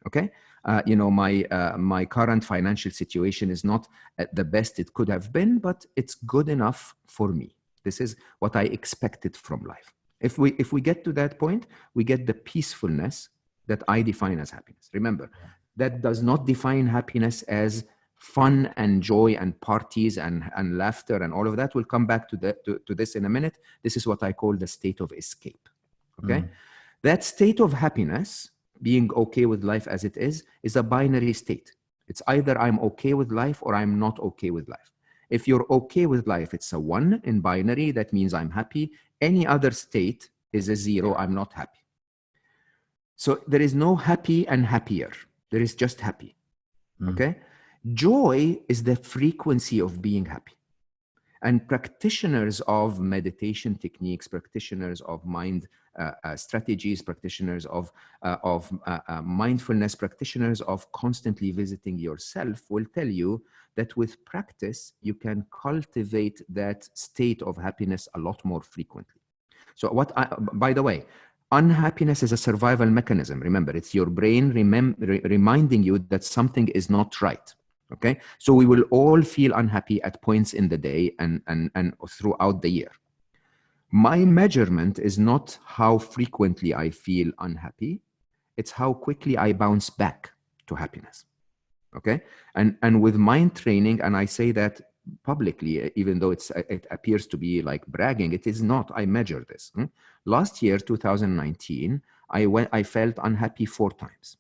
Okay, my current financial situation is not at the best it could have been, but it's good enough for me. This is what I expected from life. If we get to that point, we get the peacefulness that I define as happiness. Remember, that does not define happiness as fun and joy and parties and laughter and all of that. We'll come back to this in a minute. This is what I call the state of escape. Okay, that state of happiness, being okay with life as it is a binary state. It's either I'm okay with life or I'm not okay with life. If you're okay with life, it's a 1 in binary. That means I'm happy. Any other state is a 0. I'm not happy. So there is no happy and happier. There is just happy. Okay. Joy is the frequency of being happy. And practitioners of meditation techniques, practitioners of mind strategies, practitioners of mindfulness, practitioners of constantly visiting yourself will tell you that with practice, you can cultivate that state of happiness a lot more frequently. So by the way, unhappiness is a survival mechanism. Remember, it's your brain reminding you that something is not right. Okay, so we will all feel unhappy at points in the day and throughout the year. My measurement is not how frequently I feel unhappy, it's how quickly I bounce back to happiness. Okay, and with mind training, and I say that publicly, even though it appears to be like bragging, it is not. I measure this. Last year, 2019, I felt unhappy 4 times.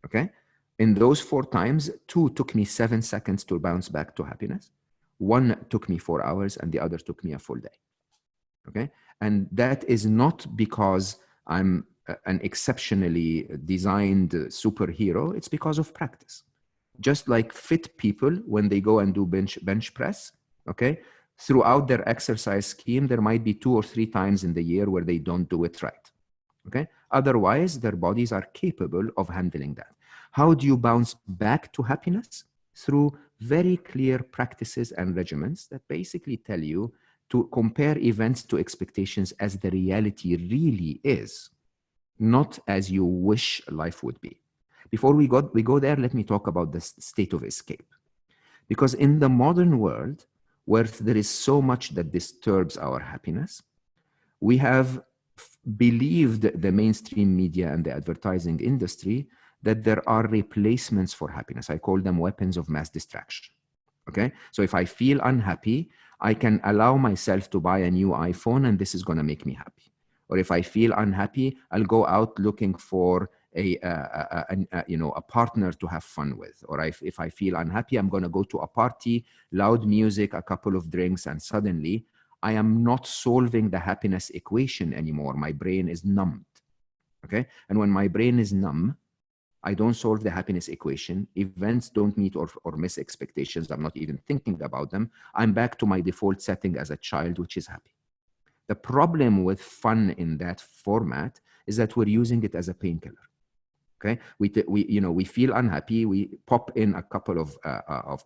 Okay. In those 4 times, 2 took me 7 seconds to bounce back to happiness. 1 took me 4 hours, and the other took me a full day. Okay, and that is not because I'm an exceptionally designed superhero. It's because of practice. Just like fit people, when they go and do bench press, okay, throughout their exercise scheme, there might be 2 or 3 times in the year where they don't do it right. Okay, otherwise their bodies are capable of handling that. How do you bounce back to happiness? Through very clear practices and regimens that basically tell you to compare events to expectations as the reality really is, not as you wish life would be. Before we go there, let me talk about the state of escape. Because in the modern world, where there is so much that disturbs our happiness. We have believed the mainstream media and the advertising industry that there are replacements for happiness. I call them weapons of mass distraction. Okay, so if I feel unhappy, I can allow myself to buy a new iPhone and this is going to make me happy. Or if I feel unhappy, I'll go out looking for a partner to have fun with. Or if I feel unhappy, I'm going to go to a party, loud music, a couple of drinks, and suddenly I am not solving the happiness equation anymore. My brain is numbed. Okay, and when my brain is numb, I don't solve the happiness equation. Events don't meet or miss expectations. I'm not even thinking about them. I'm back to my default setting as a child, which is happy. The problem with fun in that format is that we're using it as a painkiller. Okay, we feel unhappy. We pop in a couple of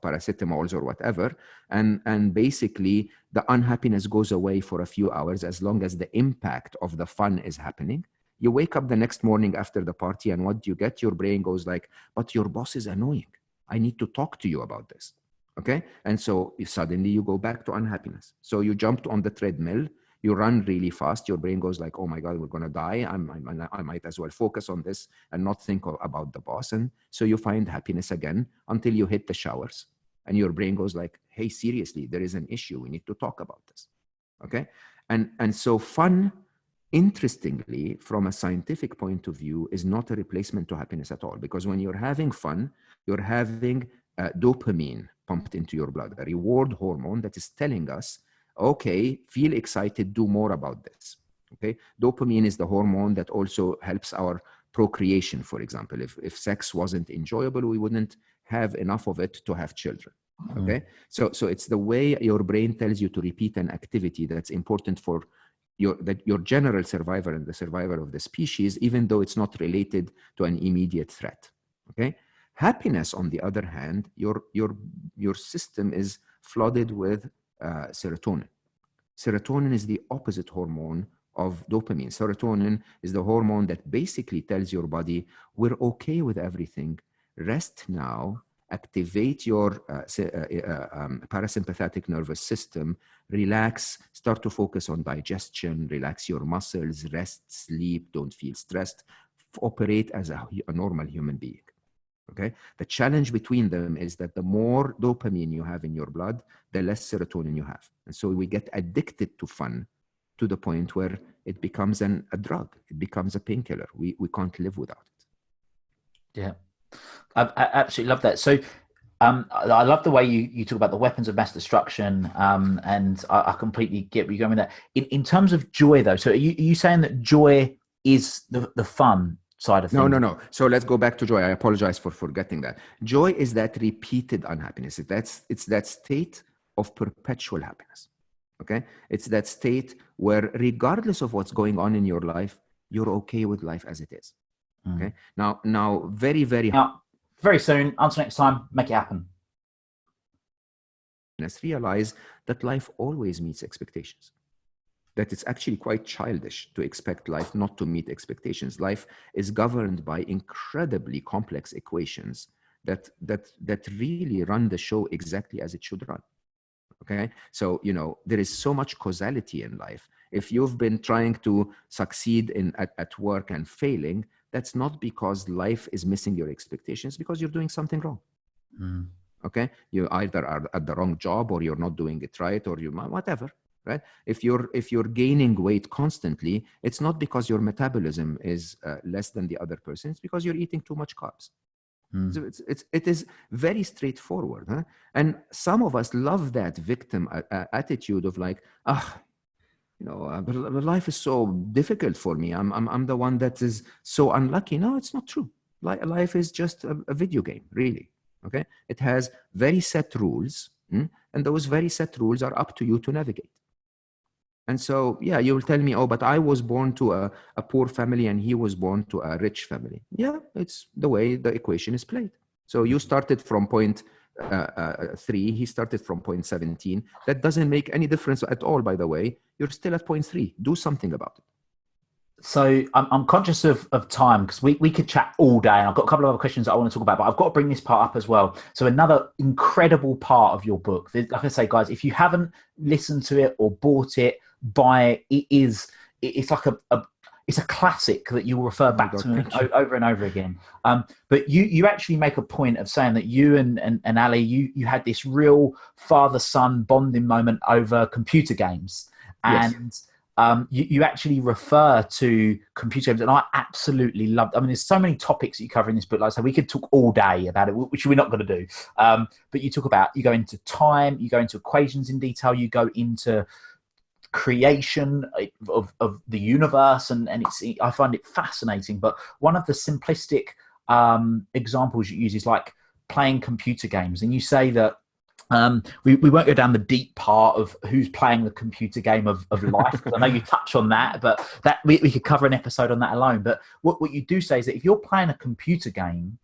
paracetamols or whatever, and basically the unhappiness goes away for a few hours as long as the impact of the fun is happening. You wake up the next morning after the party, and what do you get? Your brain goes like, but your boss is annoying. I need to talk to you about this. Okay? And so suddenly you go back to unhappiness. So you jumped on the treadmill, you run really fast. Your brain goes like, oh my God, we're going to die. I might as well focus on this and not think about the boss. And so you find happiness again until you hit the showers. And your brain goes like, hey, seriously, there is an issue. We need to talk about this. Okay? And so fun, interestingly, from a scientific point of view, is not a replacement to happiness at all. Because when you're having fun, you're having dopamine pumped into your blood, a reward hormone that is telling us, okay, feel excited, do more about this. Okay, dopamine is the hormone that also helps our procreation, for example. If sex wasn't enjoyable, we wouldn't have enough of it to have children. Okay, so it's the way your brain tells you to repeat an activity that's important for your general survivor and the survivor of the species, even though it's not related to an immediate threat. Okay, happiness, on the other hand, your system is flooded with serotonin. Serotonin is the opposite hormone of dopamine. Serotonin is the hormone that basically tells your body, we're okay with everything. Rest now, activate your parasympathetic nervous system, relax, start to focus on digestion, relax your muscles, rest, sleep, don't feel stressed, operate as a normal human being. Okay. The challenge between them is that the more dopamine you have in your blood, the less serotonin you have. And so we get addicted to fun to the point where it becomes a drug. It becomes a painkiller. We can't live without it. Yeah, I absolutely love that. So I love the way you talk about the weapons of mass destruction, and I completely get where you're going with that. In terms of joy, though, so are you saying that joy is the fun side of things? No. So let's go back to joy. I apologize for forgetting that. Joy is that repeated unhappiness. It's that state of perpetual happiness. Okay? It's that state where regardless of what's going on in your life, you're okay with life as it is. Okay? Now, very, very... Very soon, until next time, make it happen. Let's realize that life always meets expectations. That it's actually quite childish to expect life not to meet expectations. Life is governed by incredibly complex equations that really run the show exactly as it should run. Okay, so there is so much causality in life. If you've been trying to succeed at work and failing, that's not because life is missing your expectations, because you're doing something wrong. Okay, you either are at the wrong job, or you're not doing it right, or you whatever. Right? If you're gaining weight constantly, it's not because your metabolism is less than the other person. It's because you're eating too much carbs. So it is very straightforward. Huh? And some of us love that victim attitude of like, life is so difficult for me. I'm the one that is so unlucky. No, it's not true. Life is just a video game, really. Okay, it has very set rules, and those very set rules are up to you to navigate. And so, yeah, you will tell me, oh, but I was born to a poor family and he was born to a rich family. Yeah, it's the way the equation is played. So you started from point 3, he started from point 17. That doesn't make any difference at all, by the way. You're still at point 3. Do something about it. So I'm conscious of time because we could chat all day, and I've got a couple of other questions that I want to talk about, but I've got to bring this part up as well. So another incredible part of your book, like I say, guys, if you haven't listened to it or bought it, buy it. It's like it's a classic that you will refer Oh my back God, to thank you. over and over again. But you actually make a point of saying that you and Ali, you had this real father-son bonding moment over computer games. Yes. And you actually refer to computer games, and I absolutely loved. I mean, there's so many topics that you cover in this book. Like I said, we could talk all day about it, which we're not going to do. But you go into time, you go into equations in detail, you go into creation of the universe, and I find it fascinating. But one of the simplistic examples you use is like playing computer games, and you say that we won't go down the deep part of who's playing the computer game of life, because I know you touch on that, but that we could cover an episode on that alone. But what you do say is that if you're playing a computer game,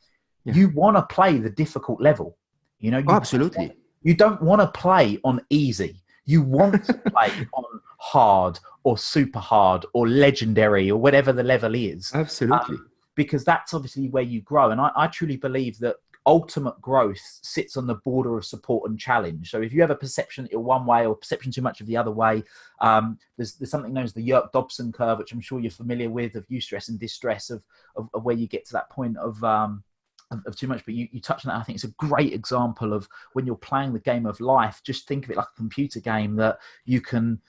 Yeah. you want to play the difficult level. You know, Oh, absolutely. you don't want to play on easy. You want to play on hard or super hard or legendary or whatever the level is. Absolutely. Because that's obviously where you grow. And I truly believe that ultimate growth sits on the border of support and challenge. So if you have a perception that you're one way or perception too much of the other way, there's something known as the Yerke-Dobson curve, which I'm sure you're familiar with, of eustress and distress, of where you get to that point of too much. But you touched on that. I think it's a great example of when you're playing the game of life, just think of it like a computer game that you can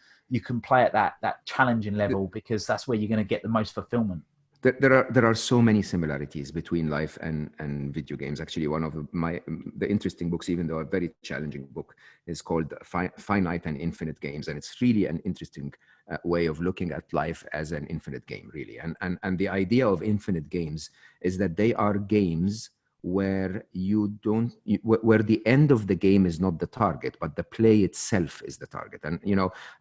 play at that challenging level, because that's where you're going to get the most fulfillment. There are so many similarities between life and video games. Actually, one of the interesting books, even though a very challenging book, is called Finite and Infinite Games, and it's really an interesting way of looking at life as an infinite game, really. And the idea of infinite games is that they are games where where the end of the game is not the target, but the play itself is the target. And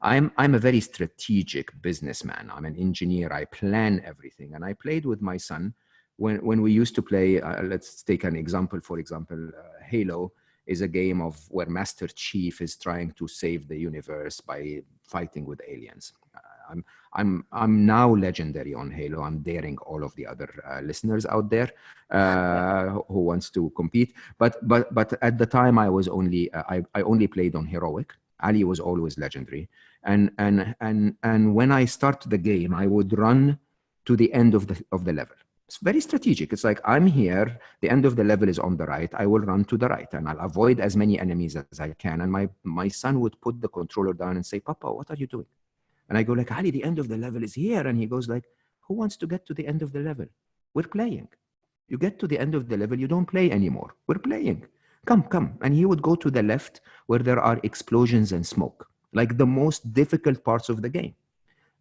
I'm a very strategic businessman. I'm an engineer. I plan everything. And I played with my son when we used to play. Let's take an example. For example, Halo is a game where Master Chief is trying to save the universe by fighting with aliens. I'm now legendary on Halo. I'm daring all of the other listeners out there who wants to compete. But at the time, I was only I only played on heroic. Ali was always legendary. And when I start the game, I would run to the end of the level. It's very strategic. It's like, I'm here, the end of the level is on the right, I will run to the right and I'll avoid as many enemies as I can. And my son would put the controller down and say, "Papa, what are you doing?" And I go like, "Ali, the end of the level is here." And he goes like, "Who wants to get to the end of the level? We're playing. You get to the end of the level, you don't play anymore. We're playing. Come." And he would go to the left where there are explosions and smoke, like the most difficult parts of the game.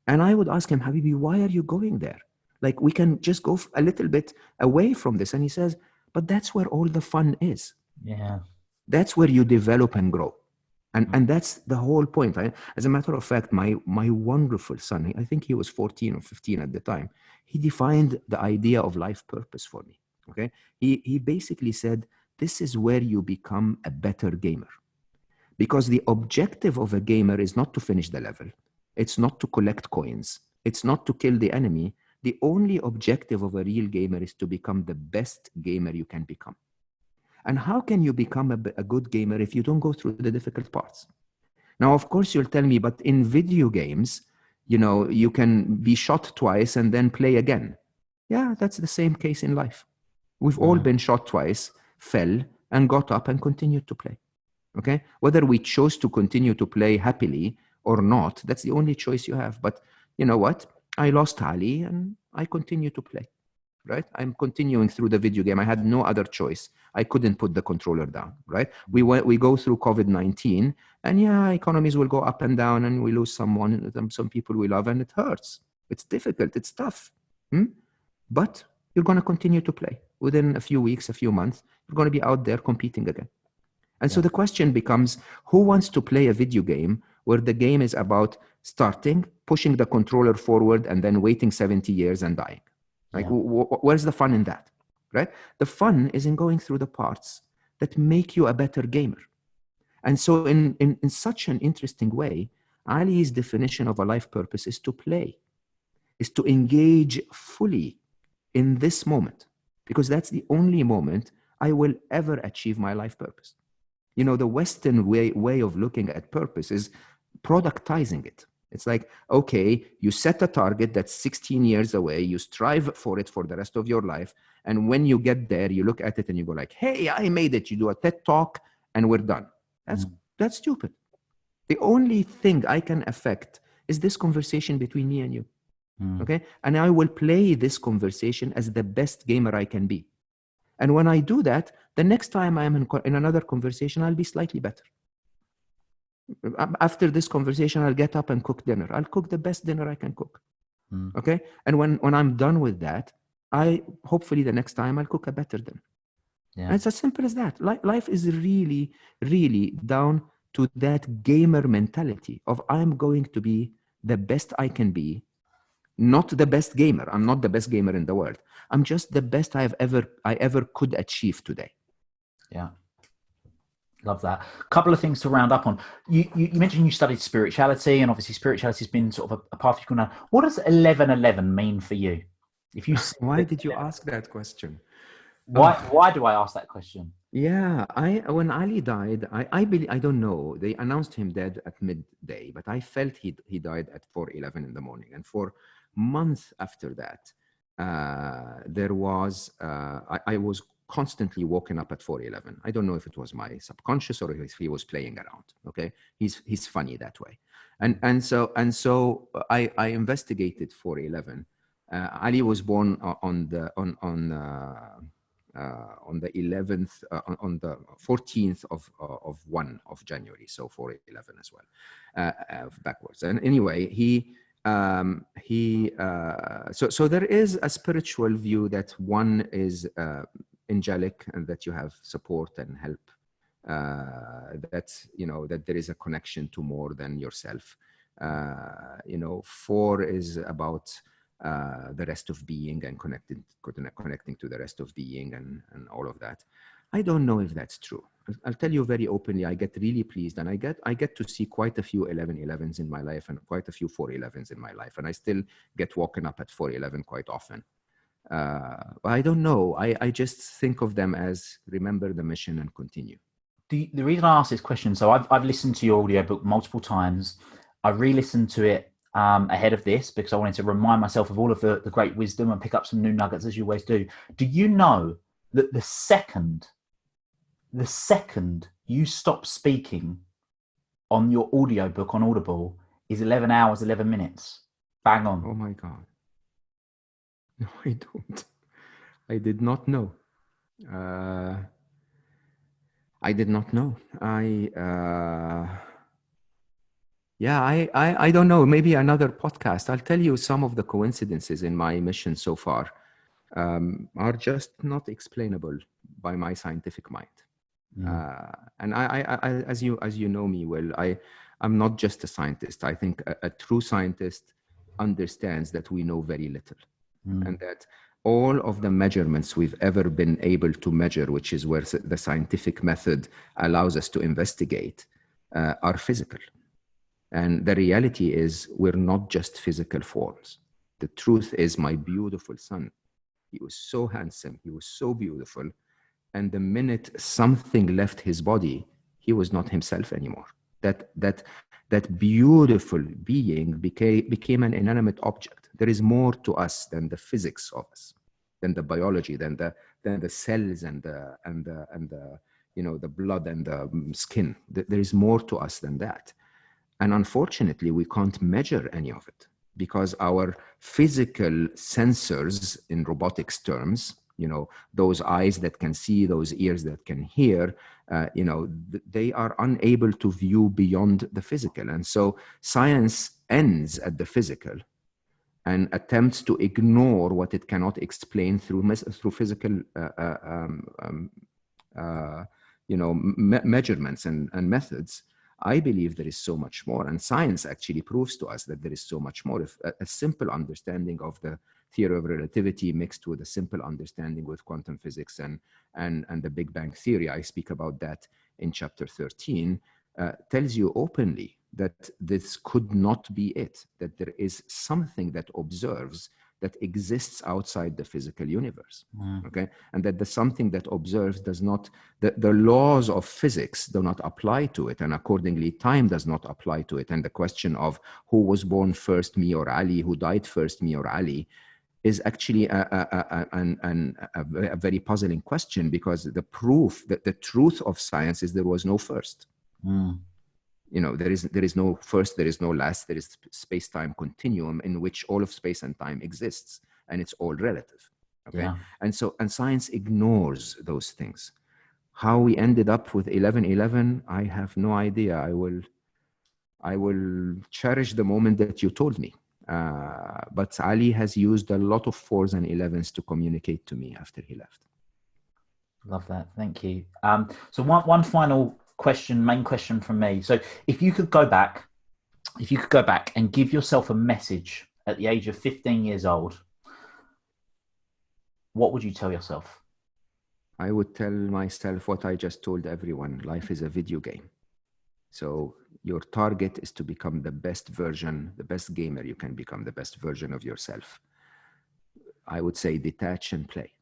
And I would ask him, "Habibi, why are you going there? Like, we can just go a little bit away from this." And he says, "But that's where all the fun is. Yeah. That's where you develop and grow." And that's the whole point. As a matter of fact, my wonderful son, I think he was 14 or 15 at the time, he defined the idea of life purpose for me. Okay, he basically said, "This is where you become a better gamer." Because the objective of a gamer is not to finish the level. It's not to collect coins. It's not to kill the enemy. The only objective of a real gamer is to become the best gamer you can become. And how can you become a good gamer if you don't go through the difficult parts? Now, of course, you'll tell me, but in video games, you can be shot twice and then play again. Yeah, that's the same case in life. We've all been shot twice, fell, and got up and continued to play. Okay? Whether we chose to continue to play happily or not, that's the only choice you have. But you know what? I lost Ali and I continue to play. Right? I'm continuing through the video game. I had no other choice. I couldn't put the controller down, right? We go through COVID-19 and yeah, economies will go up and down and we lose some people we love, and it hurts. It's difficult. It's tough. But you're going to continue to play. Within a few weeks, a few months, you're going to be out there competing again. And so the question becomes, who wants to play a video game where the game is about starting, pushing the controller forward, and then waiting 70 years and dying? Like, where's the fun in that, right? The fun is in going through the parts that make you a better gamer. And so in such an interesting way, Ali's definition of a life purpose is to play. is to engage fully in this moment, because that's the only moment I will ever achieve my life purpose. You know, the Western way of looking at purpose is productizing it. It's like, okay, you set a target that's 16 years away, you strive for it for the rest of your life. And when you get there, you look at it and you go like, hey, I made it. You do a TED talk and we're done. That's stupid. The only thing I can affect is this conversation between me and you. Okay. And I will play this conversation as the best gamer I can be. And when I do that, the next time I'm in another conversation, I'll be slightly better. After this conversation, I'll get up and cook dinner. I'll cook the best dinner I can cook. Okay. And when I'm done with that, hopefully the next time I'll cook a better dinner. Yeah. And it's as simple as that. Life is really, really down to that gamer mentality of I'm going to be the best I can be, not the best gamer. I'm not the best gamer in the world. I'm just the best I ever could achieve today. Yeah. Love that. A couple of things to round up on. You mentioned you studied spirituality, and obviously spirituality has been sort of a path you've gone down. What does 11:11 mean for you? If you why did you ask that question? Why do I ask that question? Yeah, when Ali died, I believe, I don't know. They announced him dead at midday, but I felt he died at 4:11 in the morning, and for months after that, there was I was constantly woken up at 4:11. I don't know if it was my subconscious or if he was playing around. Okay, he's funny that way, and so I investigated 4:11. Ali was born on the 11th, on the 14th of January, so 4:11 as well, backwards. And anyway, so there is a spiritual view that one is angelic and that you have support and help, that that there is a connection to more than yourself. 4 is about the rest of being and connecting to the rest of being and all of that. I don't know if that's true. I'll tell you very openly, I get really pleased, and I get to see quite a few 11:11s in my life and quite a few 4:11s in my life, and I still get woken up at 4:11 quite often. I don't know. I just think of them as remember the mission and continue. The reason I ask this question, so I've listened to your audiobook multiple times. I re-listened to it ahead of this because I wanted to remind myself of all of the great wisdom and pick up some new nuggets, as you always do. Do you know that the second you stop speaking on your audiobook on Audible is 11 hours, 11 minutes? Bang on. Oh my God. No, I don't. I did not know. I did not know. I don't know. Maybe another podcast. I'll tell you some of the coincidences in my mission so far are just not explainable by my scientific mind. And I, as you know me well, I'm not just a scientist. I think a true scientist understands that we know very little, and that all of the measurements we've ever been able to measure, which is where the scientific method allows us to investigate, are physical. And the reality is we're not just physical forms. The truth is my beautiful son, he was so handsome, he was so beautiful. And the minute something left his body, he was not himself anymore. That beautiful being became an inanimate object. There is more to us than the physics of us, than the biology, than the cells and the blood and the skin. There is more to us than that. And unfortunately, we can't measure any of it because our physical sensors, in robotics terms, those eyes that can see, those ears that can hear, they are unable to view beyond the physical. And so science ends at the physical and attempts to ignore what it cannot explain through physical measurements and methods. I believe there is so much more, and science actually proves to us that there is so much more. If a simple understanding of the theory of relativity mixed with a simple understanding with quantum physics and the Big Bang theory, I speak about that in chapter 13, tells you openly that this could not be it, that there is something that observes that exists outside the physical universe, okay? And that the something that observes does not, the laws of physics do not apply to it, and accordingly, time does not apply to it. And the question of who was born first, me or Ali, who died first, me or Ali, is actually a very puzzling question, because the proof, that the truth of science is there was no first. You know, there is no first, there is no last, there is space-time continuum in which all of space and time exists, and it's all relative. Okay, yeah. And science ignores those things. How we ended up with 11/11, I have no idea. I will cherish the moment that you told me. But Ali has used a lot of 4s and 11s to communicate to me after he left. Love that. Thank you. So one final question, main question from me. So if you could go back and give yourself a message at the age of 15 years old, what would you tell yourself? I would tell myself what I just told everyone. Life is a video game. So your target is to become the best version, the best gamer you can become, the best version of yourself. I would say detach and play.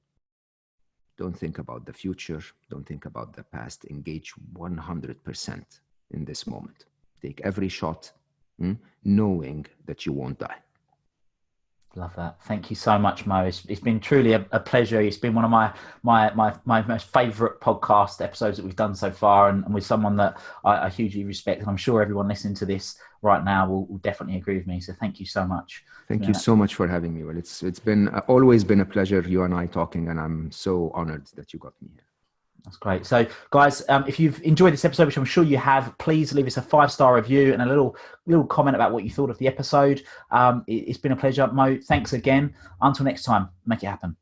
Don't think about the future. Don't think about the past. Engage 100% in this moment. Take every shot, knowing that you won't die. Love that. Thank you so much, Mo. It's been truly a pleasure. It's been one of my most favorite podcast episodes that we've done so far, and with someone that I hugely respect. And I'm sure everyone listening to this right now will definitely agree with me. So thank you so much. Thank you so much for having me. Well, it's been always been a pleasure, you and I talking, and I'm so honored that you got me here. That's great. So guys, if you've enjoyed this episode, which I'm sure you have, please leave us a 5-star review and a little comment about what you thought of the episode. It's been a pleasure. Mo, thanks again. Until next time, make it happen.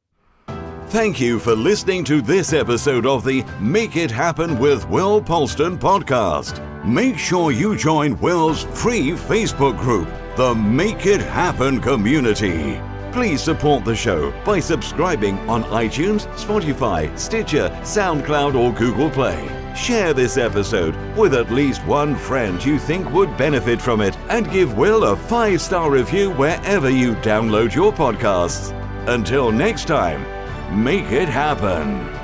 Thank you for listening to this episode of the Make It Happen with Will Polston podcast. Make sure you join Will's free Facebook group, the Make It Happen community. Please support the show by subscribing on iTunes, Spotify, Stitcher, SoundCloud, or Google Play. Share this episode with at least one friend you think would benefit from it, and give Will a 5-star review wherever you download your podcasts. Until next time, make it happen.